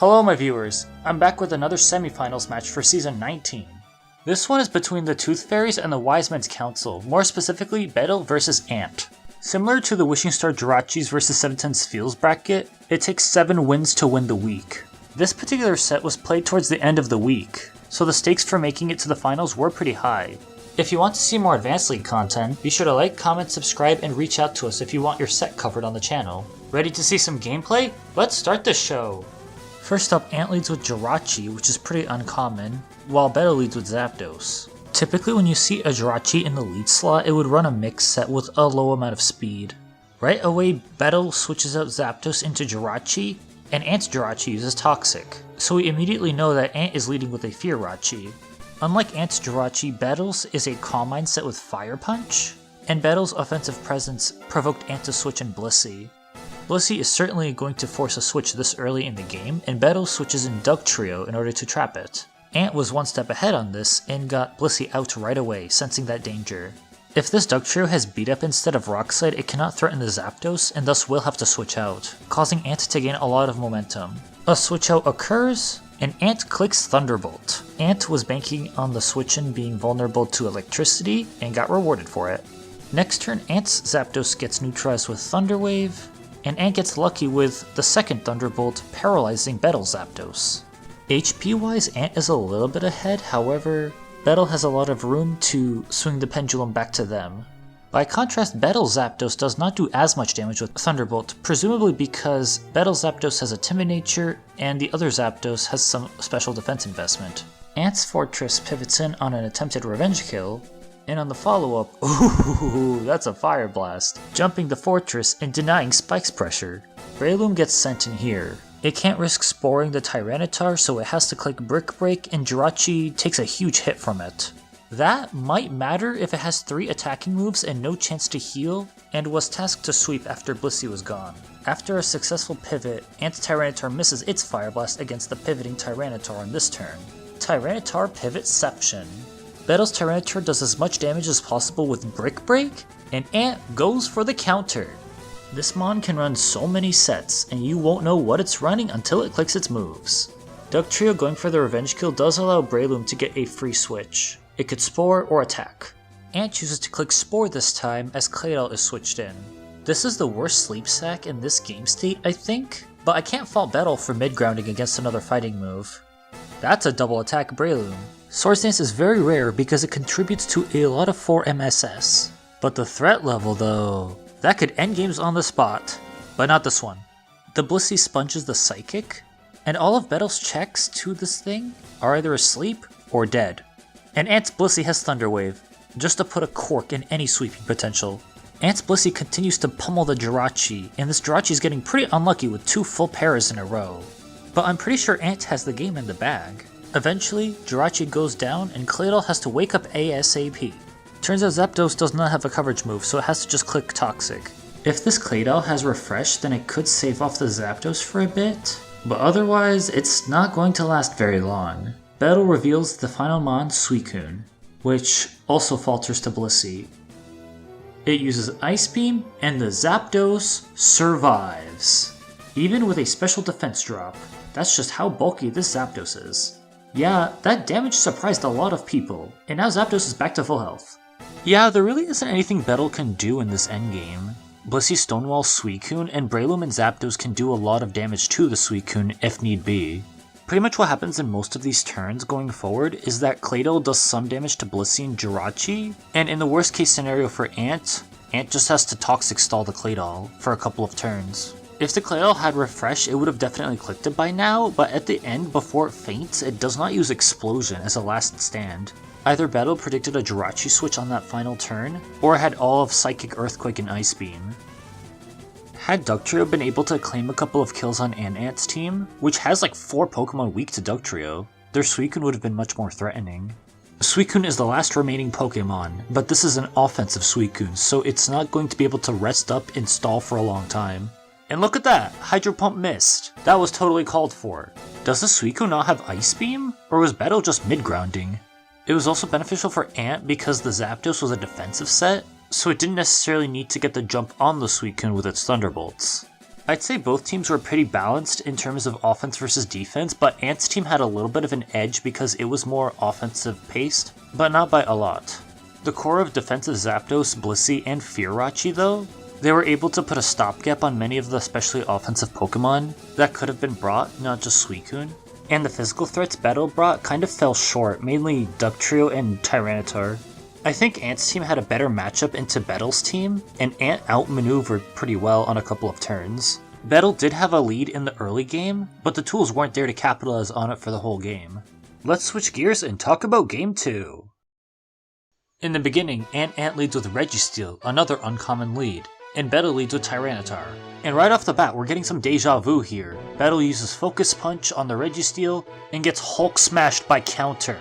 Hello my viewers, I'm back with another semifinals match for Season 19. This one is between the Tooth Fairies and the Wisemen's Council, more specifically Bedal vs Ant. Similar to the Wishing Star Jirachis vs 710's Feels bracket, it takes 7 wins to win the week. This particular set was played towards the end of the week, so the stakes for making it to the finals were pretty high. If you want to see more Advanced League content, be sure to like, comment, subscribe, and reach out to us if you want your set covered on the channel. Ready to see some gameplay? Let's start the show! First up, Ant leads with Jirachi, which is pretty uncommon, while Bedal leads with Zapdos. Typically when you see a Jirachi in the lead slot, it would run a mix set with a low amount of speed. Right away, Bedal switches out Zapdos into Jirachi, and Ant's Jirachi uses Toxic, so we immediately know that Ant is leading with a Fearachi. Unlike Ant's Jirachi, Bedal's is a Calm Mind set with Fire Punch, and Bedal's offensive presence provoked Ant to switch in Blissey. Blissey is certainly going to force a switch this early in the game, and Bedal switches in Dugtrio in order to trap it. Ant was one step ahead on this and got Blissey out right away, sensing that danger. If this Dugtrio has Beat Up instead of Rock Slide, it cannot threaten the Zapdos and thus will have to switch out, causing Ant to gain a lot of momentum. A switch out occurs, and Ant clicks Thunderbolt. Ant was banking on the switch-in being vulnerable to electricity and got rewarded for it. Next turn, Ant's Zapdos gets neutralized with Thunder Wave, and Ant gets lucky with the second Thunderbolt paralyzing Bedal's Zapdos. HP wise, Ant is a little bit ahead, however, Bedal has a lot of room to swing the pendulum back to them. By contrast, Bedal's Zapdos does not do as much damage with Thunderbolt, presumably because Bedal's Zapdos has a timid nature and the other Zapdos has some special defense investment. Ant's Fortress pivots in on an attempted revenge kill, and on the follow-up, ooh, that's a Fire Blast, jumping the Fortress and denying Spike's pressure. Breloom gets sent in here. It can't risk sporing the Tyranitar, so it has to click Brick Break, and Jirachi takes a huge hit from it. That might matter if it has 3 attacking moves and no chance to heal, and was tasked to sweep after Blissey was gone. After a successful pivot, Ant's Tyranitar misses its Fire Blast against the pivoting Tyranitar on this turn. Tyranitar Pivotception. Bedal's Tyranitar does as much damage as possible with Brick Break, and Ant goes for the counter. This mon can run so many sets, and you won't know what it's running until it clicks its moves. Dugtrio going for the revenge kill does allow Breloom to get a free switch. It could Spore or attack. Ant chooses to click Spore this time as Claydol is switched in. This is the worst sleep sack in this game state, I think, but I can't fault Bedal for mid-grounding against another fighting move. That's a double attack Breloom. Swords Dance is very rare because it contributes to a lot of 4 MSS. But the threat level though, that could end games on the spot. But not this one. The Blissey sponges the Psychic, and all of Bedal's checks to this thing are either asleep or dead. And Ant's Blissey has Thunder Wave, just to put a cork in any sweeping potential. Ant's Blissey continues to pummel the Jirachi, and this Jirachi is getting pretty unlucky with 2 full paras in a row. But I'm pretty sure Ant has the game in the bag. Eventually, Jirachi goes down and Claydol has to wake up ASAP. Turns out Zapdos does not have a coverage move, so it has to just click Toxic. If this Claydol has Refresh, then it could save off the Zapdos for a bit, but otherwise it's not going to last very long. Bedal reveals the final mon, Suicune, which also falters to Blissey. It uses Ice Beam, and the Zapdos survives. Even with a special defense drop. That's just how bulky this Zapdos is. Yeah, that damage surprised a lot of people, and now Zapdos is back to full health. Yeah, there really isn't anything Bedal can do in this endgame. Blissey Stonewall Suicune, and Breloom and Zapdos can do a lot of damage to the Suicune if need be. Pretty much what happens in most of these turns going forward is that Claydol does some damage to Blissey and Jirachi, and in the worst case scenario for Ant just has to Toxic Stall the Claydol for a couple of turns. If the Claydol had Refresh, it would have definitely clicked it by now, but at the end, before it faints, it does not use Explosion as a last stand. Either Bedal predicted a Jirachi switch on that final turn, or had all of Psychic, Earthquake, and Ice Beam. Had Dugtrio been able to claim a couple of kills on Ant's team, which has like 4 Pokemon weak to Dugtrio, their Suicune would have been much more threatening. Suicune is the last remaining Pokemon, but this is an offensive Suicune, so it's not going to be able to rest up and stall for a long time. And look at that! Hydro Pump missed! That was totally called for. Does the Suicune not have Ice Beam? Or was Bedal just mid-grounding? It was also beneficial for Ant because the Zapdos was a defensive set, so it didn't necessarily need to get the jump on the Suicune with its Thunderbolts. I'd say both teams were pretty balanced in terms of offense versus defense, but Ant's team had a little bit of an edge because it was more offensive paced, but not by a lot. The core of defensive Zapdos, Blissey, and Firachi though, they were able to put a stopgap on many of the especially offensive Pokemon that could have been brought, not just Suicune. And the physical threats Bedal brought kind of fell short, mainly Dugtrio and Tyranitar. I think Ant's team had a better matchup into Bedal's team, and Ant outmaneuvered pretty well on a couple of turns. Bedal did have a lead in the early game, but the tools weren't there to capitalize on it for the whole game. Let's switch gears and talk about Game 2. In the beginning, Ant leads with Registeel, another uncommon lead, and Bedal leads with Tyranitar. And right off the bat, we're getting some deja vu here. Bedal uses Focus Punch on the Registeel and gets Hulk smashed by counter.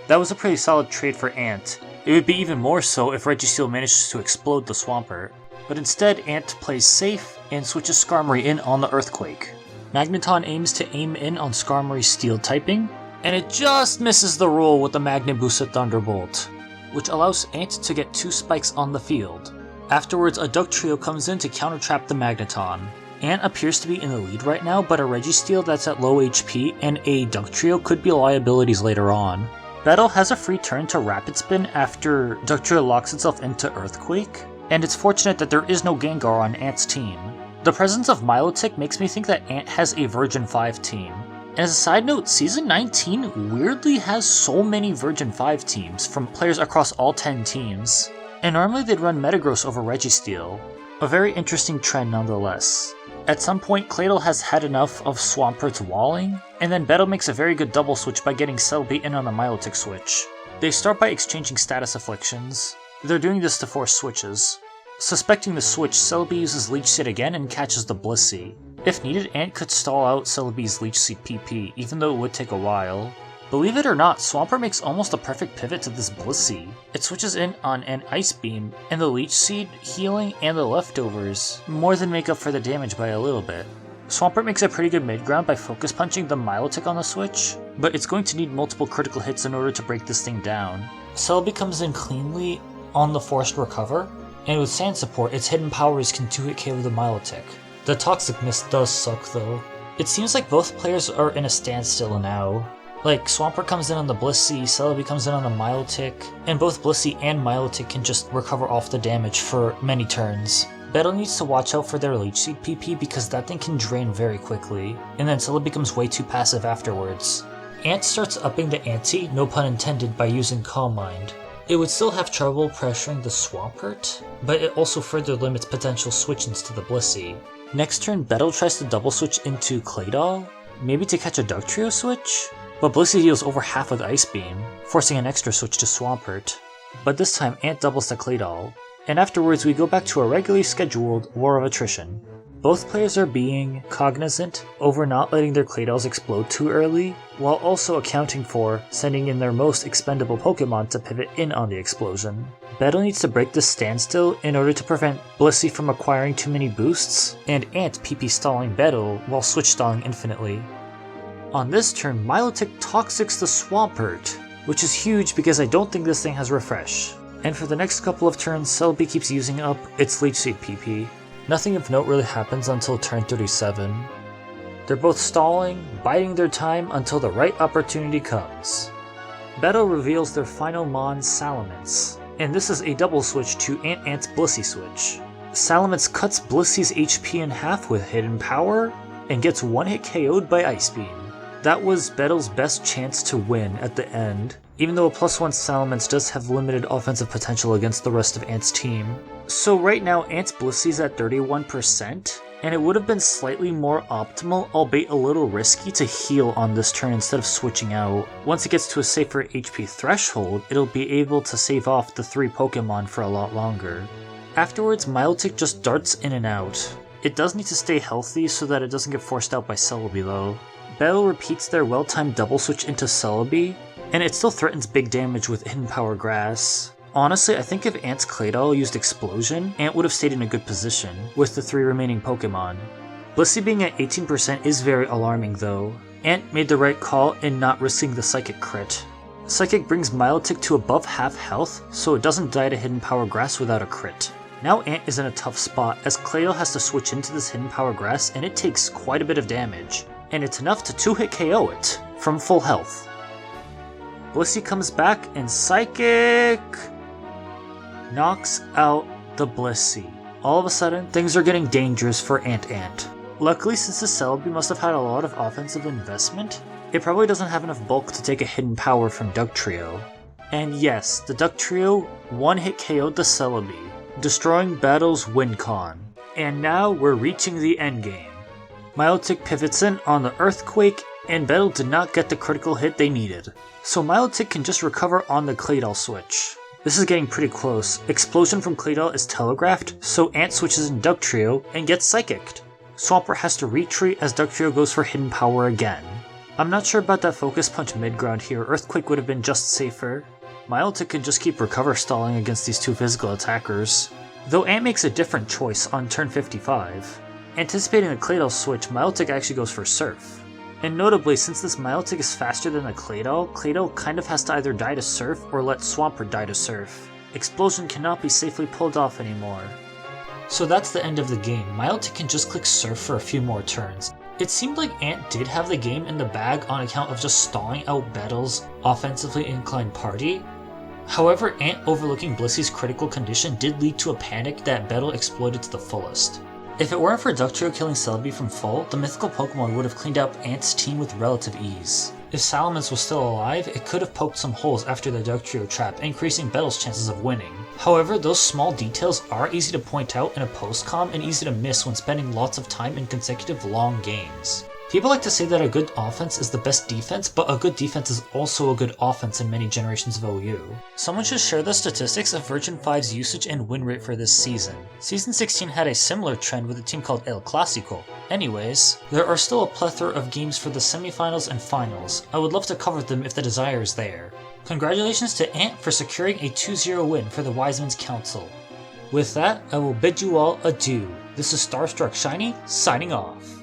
That was a pretty solid trade for Ant. It would be even more so if Registeel manages to explode the Swampert. But instead, Ant plays safe and switches Skarmory in on the Earthquake. Magneton aims to aim in on Skarmory's Steel typing, and it just misses the roll with the Magnet Boosted Thunderbolt, which allows Ant to get 2 spikes on the field. Afterwards, a Dugtrio comes in to counter-trap the Magneton. Ant appears to be in the lead right now, but a Registeel that's at low HP and a Dugtrio could be liabilities later on. Bedal has a free turn to Rapid Spin after Dugtrio locks itself into Earthquake, and it's fortunate that there is no Gengar on Ant's team. The presence of Milotic makes me think that Ant has a Virgin 5 team. And as a side note, Season 19 weirdly has so many Virgin 5 teams from players across all 10 teams. And normally they'd run Metagross over Registeel. A very interesting trend nonetheless. At some point, Claydol has had enough of Swampert's walling, and then Bedal makes a very good double switch by getting Celebi in on the Milotic switch. They start by exchanging status afflictions. They're doing this to force switches. Suspecting the switch, Celebi uses Leech Seed again and catches the Blissey. If needed, Ant could stall out Celebi's Leech Seed PP, even though it would take a while. Believe it or not, Swampert makes almost a perfect pivot to this Blissey. It switches in on an Ice Beam, and the Leech Seed, healing, and the leftovers more than make up for the damage by a little bit. Swampert makes a pretty good mid-ground by focus punching the Milotic on the switch, but it's going to need multiple critical hits in order to break this thing down. Celebi comes in cleanly on the forced recover, and with Sand support, its hidden powers can 2-hit KO the Milotic. The Toxic Mist does suck though. It seems like both players are in a standstill now. Like, Swampert comes in on the Blissey, Celebi comes in on the Milotic, and both Blissey and Milotic can just recover off the damage for many turns. Bedal needs to watch out for their Leech Seed PP because that thing can drain very quickly, and then Celebi becomes way too passive afterwards. Ant starts upping the ante, no pun intended, by using Calm Mind. It would still have trouble pressuring the Swampert, but it also further limits potential switch-ins to the Blissey. Next turn, Bedal tries to double switch into Claydol, maybe to catch a Dugtrio switch? But Blissey deals over half with Ice Beam, forcing an extra switch to Swampert. But this time, Ant doubles to Claydol, and afterwards we go back to a regularly scheduled War of Attrition. Both players are being cognizant over not letting their Claydols explode too early, while also accounting for sending in their most expendable Pokemon to pivot in on the explosion. Bedal needs to break this standstill in order to prevent Blissey from acquiring too many boosts, and Ant PP stalling Bedal while switch stalling infinitely. On this turn, Milotic Toxics the Swampert, which is huge because I don't think this thing has Refresh. And for the next couple of turns, Celebi keeps using up its Leech Seed PP. Nothing of note really happens until turn 37. They're both stalling, biding their time until the right opportunity comes. Bedal reveals their final Mon, Salamence, and this is a double switch to Ant's Blissey switch. Salamence cuts Blissey's HP in half with Hidden Power, and gets 1-hit KO'd by Ice Beam. That was Bedal's best chance to win at the end, even though a +1 Salamence does have limited offensive potential against the rest of Ant's team. So right now Ant's Blissey's at 31%, and it would have been slightly more optimal, albeit a little risky, to heal on this turn instead of switching out. Once it gets to a safer HP threshold, it'll be able to save off the 3 Pokemon for a lot longer. Afterwards, Milotic just darts in and out. It does need to stay healthy so that it doesn't get forced out by Celebi though. Bedal repeats their well-timed double switch into Celebi, and it still threatens big damage with Hidden Power Grass. Honestly, I think if Ant's Claydol used Explosion, Ant would have stayed in a good position with the 3 remaining Pokemon. Blissey being at 18% is very alarming though. Ant made the right call in not risking the Psychic crit. Psychic brings Milotic to above half health, so it doesn't die to Hidden Power Grass without a crit. Now Ant is in a tough spot as Claydol has to switch into this hidden power grass and it takes quite a bit of damage. And it's enough to 2-hit KO it from full health. Blissey comes back and Psychic knocks out the Blissey. All of a sudden, things are getting dangerous for Ant. Luckily, since the Celebi must have had a lot of offensive investment, it probably doesn't have enough bulk to take a hidden power from Dugtrio. And yes, the Dugtrio 1-hit KO'd the Celebi, destroying Bedal's win con. And now we're reaching the endgame. Milotic pivots in on the Earthquake, and Bedal did not get the critical hit they needed. So Milotic can just recover on the Claydol switch. This is getting pretty close. Explosion from Claydol is telegraphed, so Ant switches in Dugtrio and gets Psychicked. Swampert has to retreat as Dugtrio goes for hidden power again. I'm not sure about that focus punch mid-ground here, Earthquake would have been just safer. Milotic can just keep recover stalling against these two physical attackers. Though Ant makes a different choice on turn 55. Anticipating the Claydol switch, Milotic actually goes for Surf. And notably, since this Milotic is faster than the Claydol, Claydol kind of has to either die to Surf or let Swampert die to Surf. Explosion cannot be safely pulled off anymore. So that's the end of the game. Milotic can just click Surf for a few more turns. It seemed like Ant did have the game in the bag on account of just stalling out Bedal's offensively inclined party. However, Ant overlooking Blissey's critical condition did lead to a panic that Bedal exploited to the fullest. If it weren't for Dugtrio killing Celebi from full, the mythical Pokemon would have cleaned up Ant's team with relative ease. If Salamence was still alive, it could have poked some holes after the Dugtrio trap, increasing Bedal's chances of winning. However, those small details are easy to point out in a post-com and easy to miss when spending lots of time in consecutive long games. People like to say that a good offense is the best defense, but a good defense is also a good offense in many generations of OU. Someone should share the statistics of Version 5's usage and win rate for this season. Season 16 had a similar trend with a team called El Clásico. Anyways, there are still a plethora of games for the semifinals and finals. I would love to cover them if the desire is there. Congratulations to Ant for securing a 2-0 win for the Wisemen's Council. With that, I will bid you all adieu. This is Starstruck Shiny, signing off.